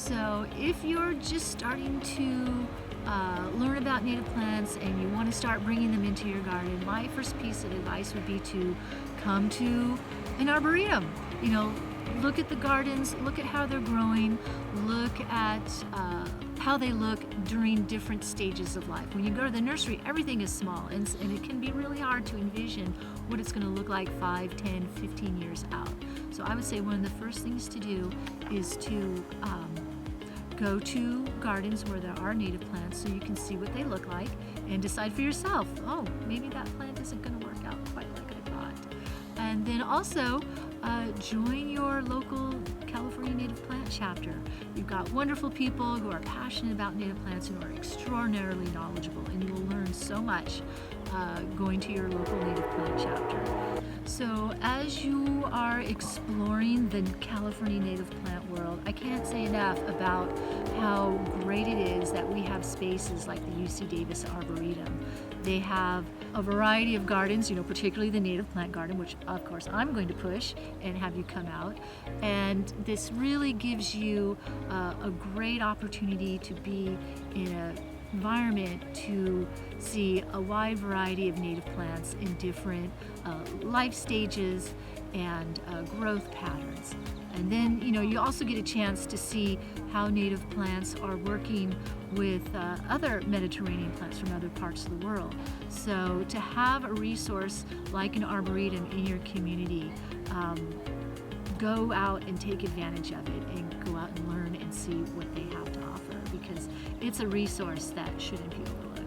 So if you're just starting to learn about native plants and you want to start bringing them into your garden, my first piece of advice would be to come to an arboretum. You know, look at the gardens, look at how they're growing, look at how they look during different stages of life. When you go to the nursery, everything is small, and it can be really hard to envision what it's going to look like 5, 10, 15 years out. So I would say one of the first things to do is to go to gardens where there are native plants so you can see what they look like and decide for yourself, oh, maybe that plant isn't going to work out quite like I thought. And then also join your local California native plant chapter. You've got wonderful people who are passionate about native plants and who are extraordinarily knowledgeable, and you will learn so much going to your local native plant chapter. So as you are exploring the California native plant world, I can't say enough about how great it is that we have spaces like the UC Davis Arboretum. They have a variety of gardens, you know, particularly the native plant garden, which of course I'm going to push and have you come out. And this really gives you a great opportunity to be in an environment to see a wide variety of native plants in different life stages and growth patterns. And then, you know, you also get a chance to see how native plants are working with other Mediterranean plants from other parts of the world. So to have a resource like an arboretum in your community, go out and take advantage of it and go out and learn and see what they have to offer, because it's a resource that shouldn't be overlooked.